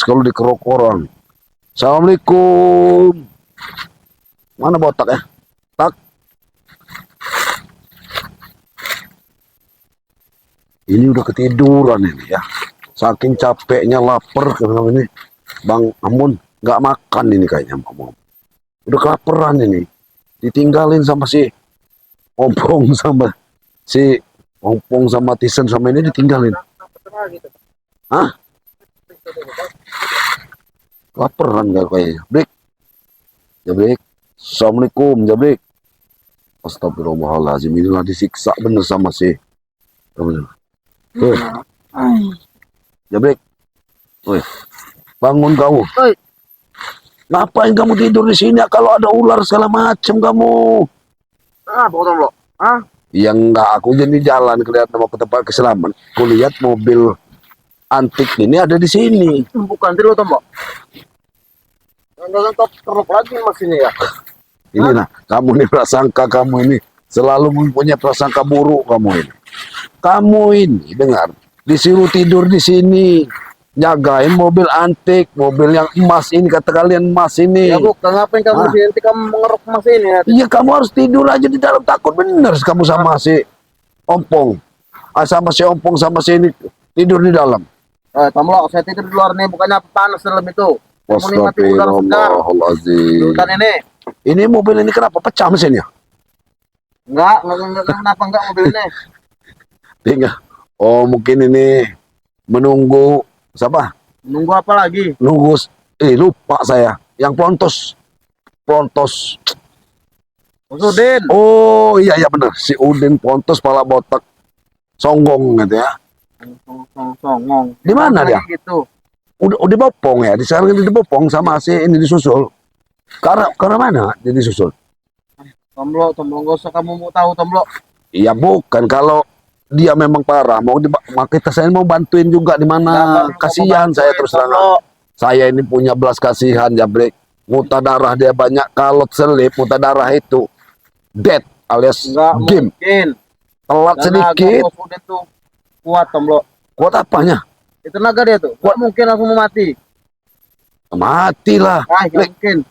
kalau dikerok orang. Assalamualaikum. Mana botak ya? Tak. Ini udah ketiduran ini ya. Saking capeknya lapar karena ini. Bang Amun nggak makan ini kayaknya Bang Amun. Udah kelaparan ini. Ditinggalin sama si Ompong sama Tisen sama ini ditinggalin. Hah? Laparan gak kayaknya. Break. Jabrik. Assalamualaikum Jabrik. Astagfirullahaladzim. Inilah disiksa bener sama si. Tuh. Jabrik. Woi. Bangun kamu. Ngapain kamu tidur di sini? Kalau ada ular segala macam kamu. Potong lo. Ya enggak, aku jadi jalan kelihatan mau ke tempat keselamatan. Aku lihat mobil antik ini ada di sini. Bukan lo tombok. Nggak top teruk lagi mas ini ya. Ini nah, kamu nih prasangka kamu ini selalu mempunyai prasangka buruk kamu ini. Kamu ini dengar, disuruh tidur di sini, jagain mobil antik, mobil yang emas ini kata kalian emas ini. Ya bukan ngapain kamu di sini? Kamu mengeruk emas ini ya? Iya kamu harus tidur aja di dalam, takut bener kamu sama si Ompong, sama si Ompong sama si ini tidur di dalam. Tomlo, saya tidur di luar nih, bukannya panas dalam itu. Kamu nikmati udara segar. Bukan ini. Ini mobil ini kenapa pecah mesinnya? Enggak kenapa enggak mobil ini? Tinggal. Oh mungkin ini menunggu siapa? Menunggu apa lagi? Nunggu, lupa saya. Yang Pontos. Udin. Oh iya benar. Si Udin Pontos pala botak songgong gitu ya. Songong. Di mana dia? Gitu. Udah dibopong ya. Di sekarang ini dibopong sama si ini disusul. Karena mana dia disusul? Tomlo, nggak usah kamu mau tahu Tomlo. Iya bukan, kalau dia memang parah mau kita saya mau bantuin juga di mana. Kasihan saya terus terang. Saya ini punya belas kasihan Jabrik. Muntah darah dia banyak, kalau selip muntah darah itu dead alias game. Mungkin. Telat sedikit. Udin tuh kuat Tomlo. Kuat apanya? Itu tenaga dia tuh. Kuat mungkin langsung mati. Matilah. Mungkin.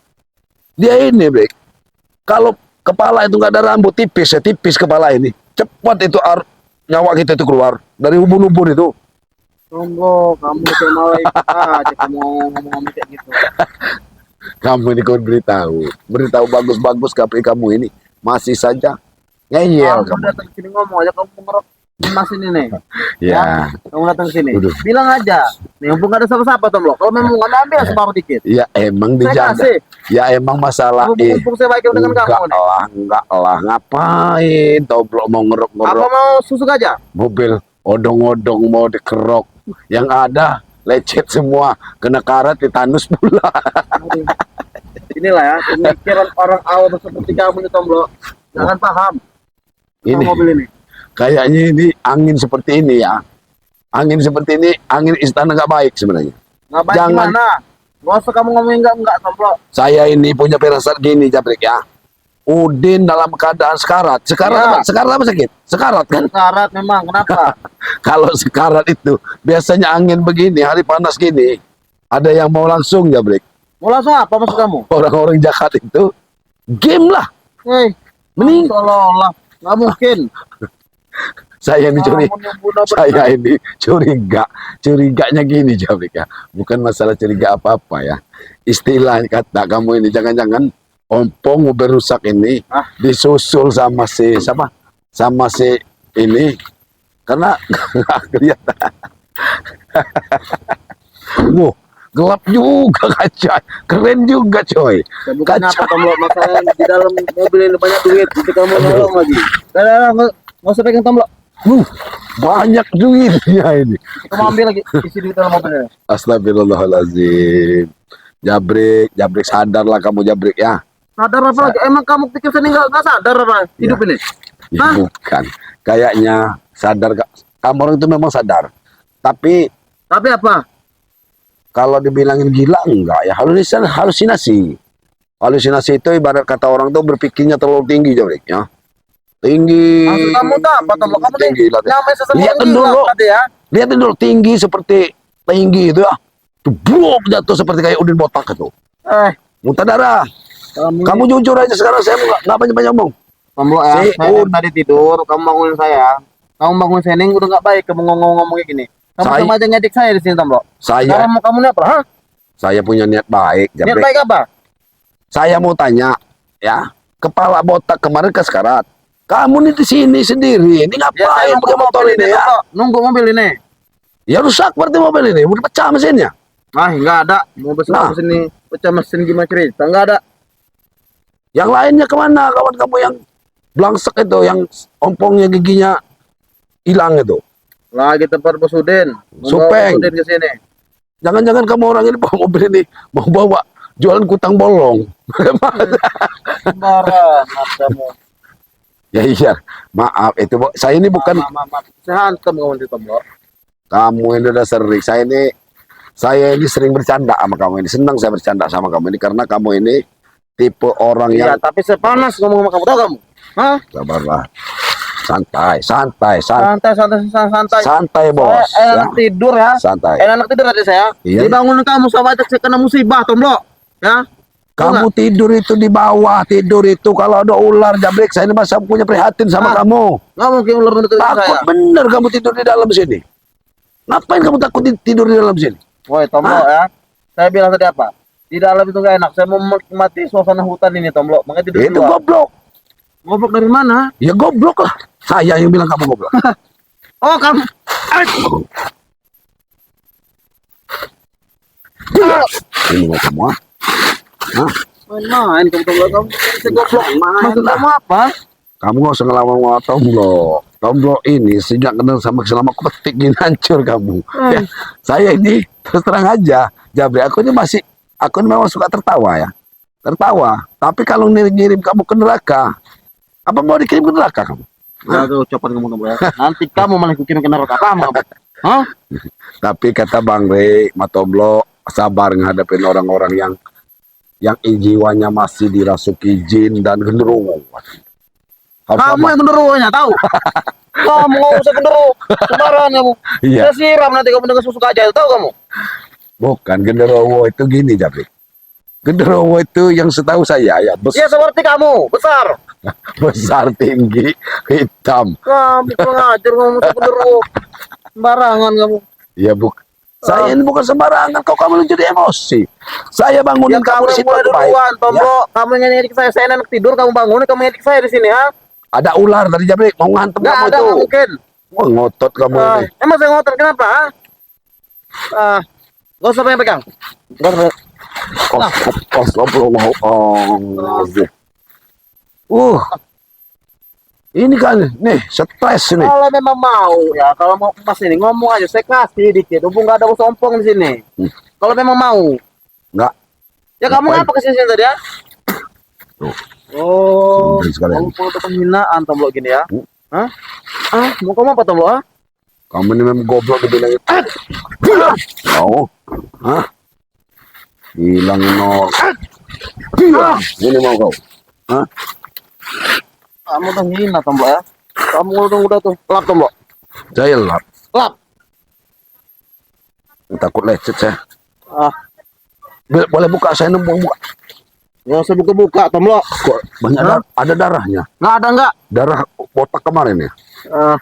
Dia ini, Bek. Kalau kepala itu nggak ada rambut, tipis kepala ini. Cepat itu nyawa kita itu keluar dari ubun-ubun itu. Tunggu, kamu malah ikut aja kamu ngomong kayak gitu. Kamu ini kau beritahu bagus-bagus kamu ini masih saja ngeyel kamu. Datang sini ngomong aja kamu ngerok emas ini nih. Ya. Kamu datang sini. Bilang aja. Nih, mumpung ada siapa-siapa Tomlo. Kalau memang nggak ambil separuh dikit. Ya emang dijaga. Ya emang masalah mumpung saya baik dengan kamu nih. Enggak lah, ngapain Tomlo mau ngerok-ngerok. Apa mau susuk aja? Mobil odong-odong mau dikerok. Yang ada lecet semua, kena karat tetanus pula. Inilah ya, pemikiran orang awam seperti kamu nih Tomlo. Jangan paham. Ini mobil ini. Kayaknya ini angin seperti ini ya. Angin seperti ini, angin istana nggak baik sebenarnya. Nggak baik gimana? Nggak usah kamu ngomongin enggak Tomlo. Saya ini punya firasat gini Jabrik ya. Udin dalam keadaan sekarat. Sekarat apa sakit? Sekarat kan? Sekarat memang, kenapa? Kalau sekarat itu biasanya angin begini, hari panas gini, ada yang mau langsung Jabrik. Mau langsung apa maksud kamu? Orang-orang jahat itu game lah. Mending seolah-olah nggak mungkin. Saya ini curiganya gini Jabrik ya. Bukan masalah curiga apa-apa ya. Istilah kata kamu ini jangan-jangan Ompong mobil rusak ini disusul sama si siapa? Sama si ini. Karena kelihatan. Wow, gelap juga kaca. Keren juga coy. Bukan apa kamu masalah di dalam mobil ini banyak duit. Jadi kamu nolong lagi. Nggak usah pegang Tomlo. Banyak duitnya ini. Kamu ambil lagi isi di dalam mobilnya. Astagfirullahaladzim. Jabrik sadarlah kamu Jabrik ya. Sadar apa lagi? Emang kamu pikir saya nggak sadar apa hidup ini? Ya, bukan. Kayaknya sadar. Kamu orang itu memang sadar. Tapi apa? Kalau dibilangin gila enggak ya, halusinasi. Halusinasi itu ibarat kata orang tuh berpikirnya terlalu tinggi Jabrik ya. Tinggi. Maksud kamu tuh apa Tomlo? Kamu tinggi. Lihatin dulu. Lihatin dulu tinggi seperti tinggi itu ya. Tubruk jatuh seperti kayak Udin botak itu. Muntah darah. Kamu jujur aja sekarang, saya nggak banyak-banyak ngomong. Tomblo ya, Si saya tadi tidur, kamu bangunin saya. Kamu bangun saya udah nggak baik, kamu ngomong-ngomong kayak gini. Kamu Saya- sama aja ngedik saya di sini, Tomblo. Saya Sekarang mau kamu nih apa? Hah? saya punya niat baik, Niat Jabrik. baik apa? Saya mau tanya, ya, kepala botak kemarin ke sekarat. Kamu nih di sini sendiri, ini Ya, saya ngapain nunggu pakai motor mobil ini ya? Tomblo. Nunggu mobil ini. Ya rusak berarti mobil ini, udah pecah mesinnya. Ah, nggak ada. Mau besok Nah. ke sini pecah mesin gimana cerita? Nggak ada. Yang lainnya kemana kawan kamu yang blangsek itu, yang ompongnya giginya hilang itu? Lagi tempat Bos Udin. Mau Supeng. Bos Udin ke sini. Jangan-jangan kamu orang ini bawa mobil ini mau bawa jualan kutang bolong. Sembarangan kamu. Ya iya, maaf itu saya ini bukan Maaf. Saya hantam kamu di Tomblo. kamu ini udah sering. Saya ini sering bercanda sama kamu ini, senang saya bercanda sama kamu ini karena kamu ini tipe orang Iya, yang tapi sepanas ngomong sama kamu. Tahu kamu? Hah? sabarlah, santai, Santai. bos, Saya ya. enak tidur ya. Santai. Enak tidur tadi saya. Iya. Dibangun kamu sama aja saya kena musibah, Tomblo. Ya. Kamu tidur itu di bawah, tidur itu kalau ada ular Jabrik, saya ini masa punya prihatin sama Ah. kamu. Nggak mungkin ular mendekat Takut saya. bener kamu tidur di dalam sini. Ngapain kamu takut tidur di dalam sini? Woi, Tomblo ya. Saya bilang tadi apa? Di dalam itu nggak enak. Saya mau menikmati suasana hutan ini, Tomblo. Makanya tidur di Itu luar. goblok. Goblok dari mana? Ya goblok lah. Saya yang bilang kamu goblok. Oh, kamu. Ini mau kamu ah? Hah? Main kamu Tomblo kamu. Saya goblok. Maksud kamu apa? Kamu gak usah ngelawan sama Tomblo. Tomblo ini sejak kenal sama selama aku petik gini hancur kamu. Ya, saya ini terus terang aja, Jabri, aku ini memang suka tertawa ya. Tertawa. Tapi kalau ngirim kamu ke neraka, apa mau dikirim ke neraka kamu? Jaga ucapan kamu Tomblo ya. Nanti kamu malah kukirim ke neraka kamu. Hah? Tapi kata Bang Rey, Matomblo sabar ngadepin orang-orang yang jiwanya masih dirasuki jin dan genderuwo. Harus Kamu sabar. yang genderuwonya tahu? Kamu nggak usah genderuwo. Sembarangan kamu. Iya. Saya siram nanti kamu dengan susu kacang. Tahu kamu? Bukan genderuwo itu gini, Jabrik. Genderuwo itu yang setahu saya ya Ya seperti kamu, besar. besar, tinggi, hitam. Kamu kurang ajar kamu tuh genderuwo. Sembarangan kamu. Ya saya ini bukan sembarangan, kok kamu jadi emosi. Saya bangunin Ya kamu kamu di yang situ mulai baik. duluan, Ya, Tomblo. Kamu yang ngedik saya. Saya enak tidur, kamu bangun, kamu ngedik saya di sini, ha? ada ular tadi, Jabrik, mau ngantem Nggak kamu ada, itu. nggak mungkin. Wah, ngotot kamu ini. Emang saya ngotot kenapa, ha? Gak usah pegang. Gak usah. Astagfirullahaladzim. Ini kan, nih, stres ini. Kalau memang mau ya, kalau mau pas ini ngomong aja, saya kasih dikit. Mumpung nggak ada sompong di sini. Kalau memang mau, Enggak, ya kamu Ngapain? ngapa kesini tadi ya? Tuh. Oh, Sombong sekalian. kamu foto penghinaan Tomblo gini ya? Hmm. Hah? Mau kamu apa Tomblo? Ah? kamu ini memang goblok dibilangin. Oh, hah? Hilang nol. Ini mau kau. Hah? Kamu udah hina Tomblo ya? Kamu udah tuh lap Tomblo. Saya lap. Lap. Takut lecet saya. Ah, Boleh buka, saya nembung buka. nggak usah buka-buka Tomblo. Kok banyak ada darahnya. Nggak ada nggak? Darah botak kemarin ya. Ah,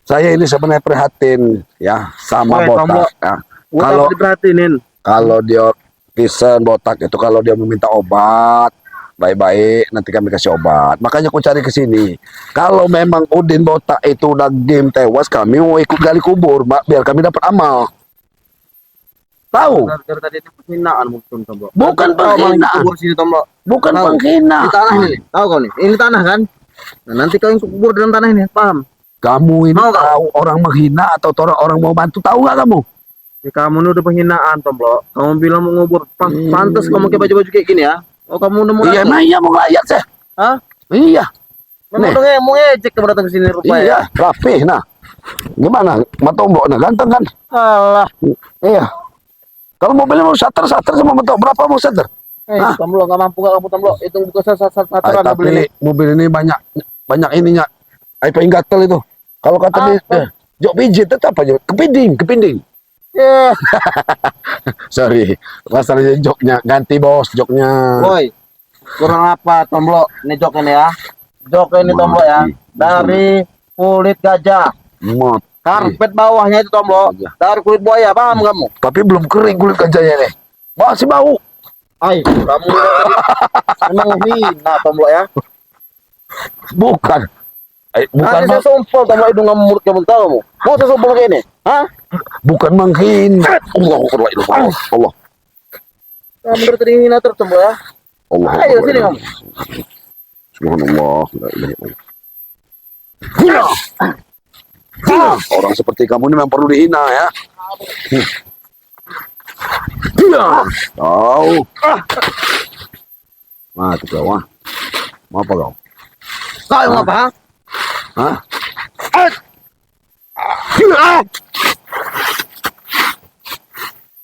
Saya ini sebenarnya prihatin ya sama Woi, Tomblo. botak. Ya. udah Kalau diperhatiin. kalau dia pisen botak itu, kalau dia meminta obat, baik-baik nanti kami kasih obat. Makanya aku cari ke sini. Kalau memang Udin botak itu udah game tewas, kami mau ikut gali kubur, Mbak, biar kami dapat amal. Tahu? Dari tadi itu penghinaan mungkin Tomblo. Bukan Tahu malah penghinaan. kubur sini Tomblo. Bukan Tahu. penghina. Di tanah ini, tahu kau nih? Ini tanah kan? Nah, nanti kau yang kubur dalam tanah ini, paham? Kamu ini Mau nggak? tahu orang menghina atau orang mau bantu, tahu nggak kamu? Ya, kamu ini udah penghinaan, Tomblo. Kamu bilang mau ngubur, pantas kamu pakai baju-baju kayak gini ya? Oh, kamu udah mau Iya, datang? nah iya mau ngelayak saya. Hah? Iya, Memang Nih. udah mau ngejek kamu datang ke sini rupanya. iya, rapih. Nah, gimana? Matombok, nah ganteng kan? Alah, Iya. Kalau mobilnya mau starter sama motor, berapa mau starter? Hah? Tomblo nggak mampu nggak kamu Tomblo? Itu bukan satu-satuan mobil ini. Tapi mobil ini banyak ininya. Ayo pengen gatel itu. Kalau kata dia, Apa? jok pijit tetap aja. Kepinding. Eh, Sorry, masalahnya joknya ganti bos joknya. boy. Kurang apa Tomblo? Ini jok ini ya. Jok ini Tomblo ya. Dari kulit gajah. Mot. Karpet bawahnya itu Tomblo. Dari kulit buaya, paham kamu? Tapi belum kering kulit gajahnya nih. Masih bau. Ay, kamu memang hina Tomblo ya. Bukan. Bukan Nanti saya sumpel Tomblo hidung kamu mulut kamu tahu kamu. Mau saya sumpel kayak ini? Hah? bukan menghina. Allah Allah. Allah. Kamu dari tadi hina terus Tomblo ya. Allah. Ayo sini kamu. Subhanallah. La ilaha illallah. Hina. Hina. Orang seperti kamu ini memang perlu dihina ya. Hina. Tahu. Mati kau ah. Mau apa kau? Kau yang apa? Hah?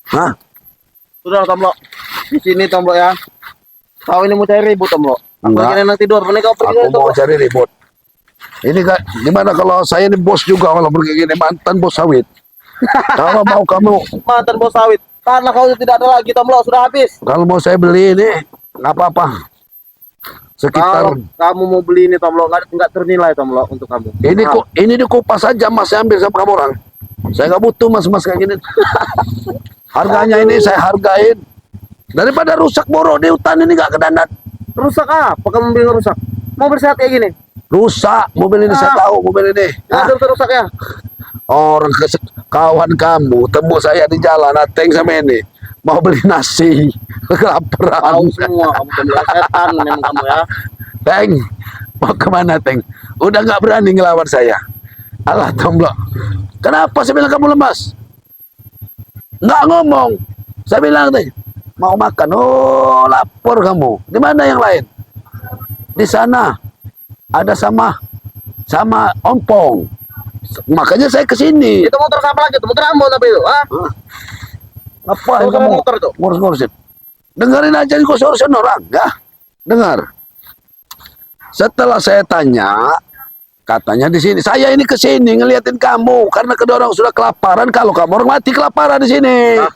Hah? Sudah Tomblo. Di sini Tomblo ya. Kau ini mau cari ribut Tomblo. Aku Enggak. lagi enak tidur. Mending kau pergi Aku Tomblo. mau cari ribut. Ini kan gimana kalau saya ini bos juga kalau begini mantan bos sawit. Kalau mau kamu, Mantan bos sawit. Karena kau tidak ada lagi Tomblo. Sudah habis. kalau mau saya beli ini nggak apa-apa. Sekitar Kalau kamu mau beli ini Tomblo, nggak ternilai Tomblo untuk kamu. ini kok ini dikupas saja mas saya ambil sama kamu orang. Saya nggak butuh mas kayak gini. Harganya ini saya hargain. Daripada rusak borok di hutan ini nggak kedandan. Rusak apa? Kamu bilang rusak? Mobil sehat kayak gini. Rusak mobil ini saya tahu mobil ini. Hah? Ada rusak ya? Orang kawan kamu temu saya di jalan Ateng sama ini mau beli nasi kelaparan. Tahu semua kamu Tomblo. Setan memang kamu ya. Teng mau kemana Teng? Udah nggak berani ngelawan saya. Alah Tomblo, kenapa saya bilang kamu lemas? Nggak ngomong. Saya bilang nih mau makan. Oh lapor kamu. Di mana yang lain? Di sana ada sama ompong. Makanya saya kesini. Itu motor siapa lagi? Itu motor Ambo tapi itu. Ah, Apa motor kamu motor itu. ngurus-ngurusin? Dengerin aja di urusin orang ya. Dengar. Setelah saya tanya, katanya di sini. Saya ini ke sini ngeliatin kamu karena kedua orang sudah kelaparan. Kalau kamu orang mati kelaparan di sini. Hah?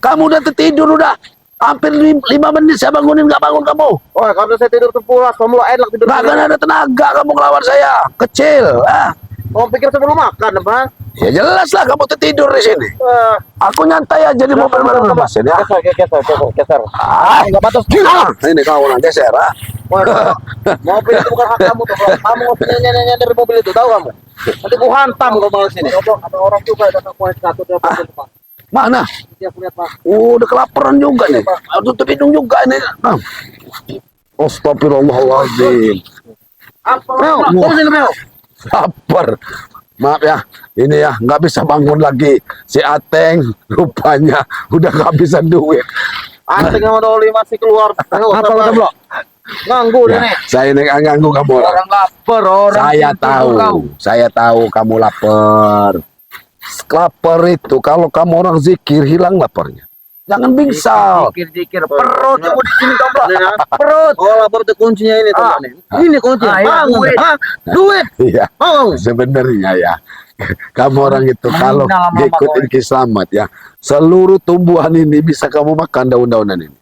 Kamu udah tertidur udah. Hampir 5 menit saya bangunin nggak bangun kamu. Oh, karena saya tidur terpulas, kamu enak tidur. Nggak akan ada tenaga kamu ngelawan saya. Kecil. Kamu pikir saya belum makan apa? Ya jelas lah kamu tertidur di sini. Ah, Aku nyantai aja di mobil baru lepasin ya. Geser. Ah, Enggak batas. ini kau orang geser ah. Mobil itu bukan hak kamu tuh. Kamu nggak punya nyanyi dari mobil itu, tahu kamu? Nanti ku hantam kau malam sini. Ada orang juga datang kuat katut ya Pak. Mana? Dia punya Pak. Udah kelaparan juga nih. Tutup hidung juga ini. Nah. Astagfirullahaladzim. Apa? Meo, sini Meo. Lapar. Maaf ya, ini ya nggak bisa bangun lagi. Si Ateng rupanya udah kehabisan duit. Asing sama Doli masih keluar. Apa kata Bro? Ganggu dia Ya, nih. saya ini nggak ganggu kamu orang. Orang lapar, orang Saya tidur tahu, kau. saya tahu kamu lapar. Lapar itu kalau kamu orang zikir hilang laparnya. Jangan bingsal. Zikir perut kamu di sini Tomblo. Perut. Oh, lapar itu kuncinya ini Tomblo nih. Ini kuncinya. Duit. Duit. Iya. Oh. Sebenarnya ya, kamu orang itu kalau lama-lama, ngikutin Kislamat ya, seluruh tumbuhan ini bisa kamu makan daun-daunan ini.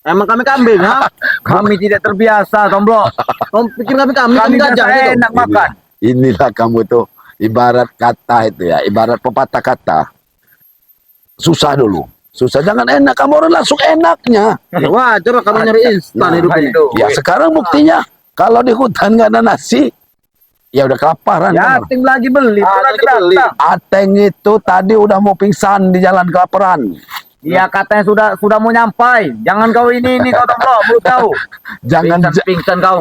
Emang kami kambing, ha? Kami tidak terbiasa, Tomblo. Kamu pikir kami gajah gitu? Enak makan. Inilah kamu tuh ibarat kata itu ya, ibarat pepatah kata. Susah dulu. Susah jangan enak, kamu orang langsung enaknya. Wah, coba kamu nyari instan hidup ini. Ya sekarang buktinya kalau di hutan nggak ada nasi, ya udah kelaparan. Ya, kamu. Ating lagi beli. lagi beli. Ateng itu tadi udah mau pingsan di jalan kelaparan. Dia katanya sudah mau nyampai. Jangan kau ini kau Tomblo, mulut kau. Jangan Pingsan kau.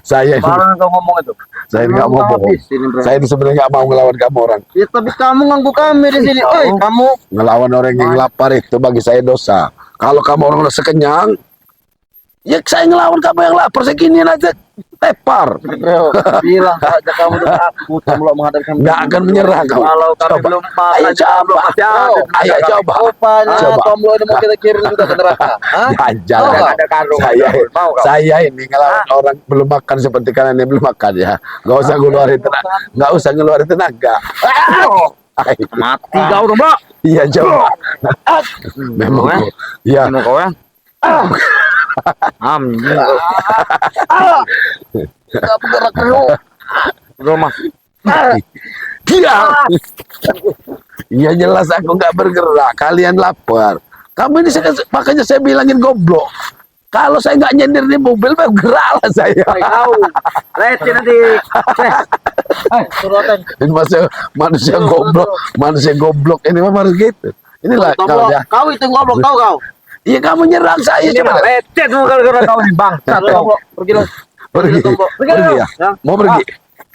saya ini, Baru kau ngomong itu. saya ini nggak mau bohong. Saya ini sebenarnya nggak mau ngelawan kamu orang. Ya, tapi kamu nganggu kami di sini. Oi, kamu. Ngelawan orang yang lapar itu bagi saya dosa. Kalau kamu orang udah sekenyang, ya saya ngelawan kamu yang lapar seginian aja tepar. Bilang saja kamu dengan aku, Tomblo menghadapi kami. Nggak akan menyerah kamu. Kalau kami Coba. belum makan, Ayo coba. pasti ada. Ayo coba. Rupanya Coba. Tomblo ini mau kita kirim juga ke neraka. Hah? Jangan. Mau ada karung. Saya, Mau kau? saya ini ngelawan orang belum makan seperti kalian yang belum makan ya. Nggak usah ngeluarin tenaga. Nggak usah ngeluarin tenaga. Mati kau dong, Bro. Iya coba. Memang ya. kok. Iya. Gimana kau ya? Anjing. Enggak bergerak dulu. Bro, Mas. Iya. Iya jelas aku nggak bergerak. Kalian lapar. Kamu ini makanya saya bilangin goblok. Kalau saya nggak nyender di mobil, bergerak lah saya. Kau. Lecet nanti. Suruhan. Ini manusia goblok ini mah harus gitu. Inilah kau ya. Kau itu goblok tahu kau. Iya kamu nyerang saya Ini mah coba. lecet mau gara-gara kau nih, Bang. Goblok. Pergi lo. Pergi, pergi ya. Mau pergi?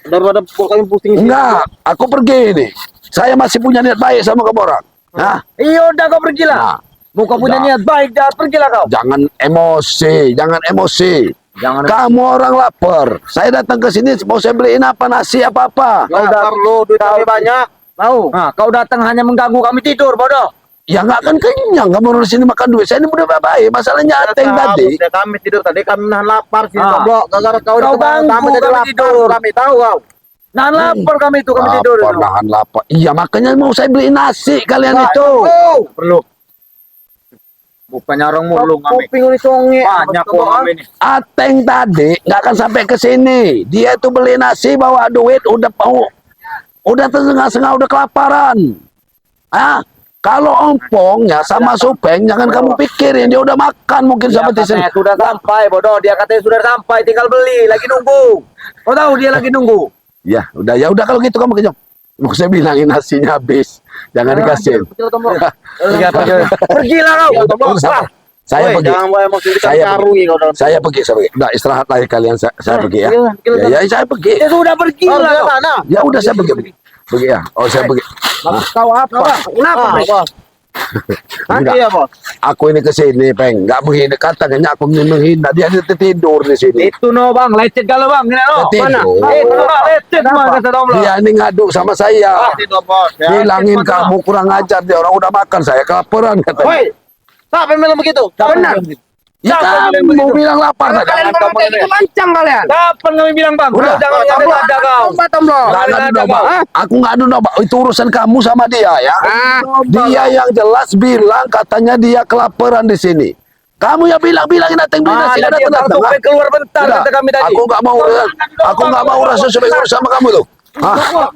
Daripada kami pusing. Enggak, aku pergi nih. Saya masih punya niat baik sama kamu orang. Hah? Iya udah kau pergilah. Nah, Mau kau punya udah. niat baik, jangan pergilah kau. Jangan emosi, jangan emosi. Jangan. Kamu orang lapar. Saya datang ke sini mau saya beliin apa nasi apa-apa. Kau perlu duit kami banyak. Tahu? Nah, kau datang hanya mengganggu kami tidur, bodoh. Ya nggak akan kenyang kamu orang sini makan duit. Saya ini udah baik. Masalahnya Ateng tadi. Kami tidur tadi kami nahan lapar sih Ah. goblok. Gara-gara kau Kau ganggu kami jadi kami lapar. tidur. Kami tahu kau. Nah, lapar kami itu kami tidur. Lapar, nahan lapar. Iya makanya mau saya beliin nasi kalian Nah, itu. Perlu. Bukannya orang murlung kami. Kuping ini songe. Banyak uang kami ini. Ateng tadi nggak akan sampai ke sini. Dia tuh beli nasi bawa duit udah mau, udah tengah-tengah udah kelaparan. Ah, kalau ompongnya sama supeng jangan kamu pikirin dia udah makan mungkin Dia sama tisen. katanya sudah sampai, bodoh. Dia katanya sudah sampai, tinggal beli, lagi nunggu. Kau tahu dia lagi nunggu. Ya udah kalau gitu kamu kenyang. Mau saya bilangin nasinya habis, jangan dikasihin. Pergilah kau. Saya Woi, pergi. jangan bawa emosi kita Saya karungi kau dalam. Saya pergi. Udah istirahat lagi kalian. Saya pergi ya. Ya, saya pergi. Dia sudah pergi Kau lah. di mana? Ya udah saya pergi. Pergi ya. Oh saya pergi. Kau apa? Kenapa, Ah, Bos? bos? Enggak. Iya, bos. Aku ini kesini peng, nggak menghina katanya aku menghina dia tidur di sini. Itu no bang, lecet kalau bang, ini no. Tidur. Mana? Itu no, lecet mah kata Domlo. Dia ini ngaduk sama saya. Tidur, bos. Ya. Bilangin lecet, kamu kurang ajar dia orang udah makan saya kelaparan katanya. Woi, siapa yang bilang begitu? Benar. Ya kamu mau bilang lapar tadi. Kalian kamu kayak gitu lancang kalian. Kapan kami bilang bang? Udah. Jangan ada kau. Nggak ngadu domba. Aku ngadu domba. Itu urusan kamu sama dia ya. Dia yang jelas bilang katanya dia kelaparan di sini. Kamu yang bilangin Ateng beli nasi Dia datang. sampai keluar bentar Udah. kata kami tadi. Aku nggak mau rasa sama kamu tuh. Hah?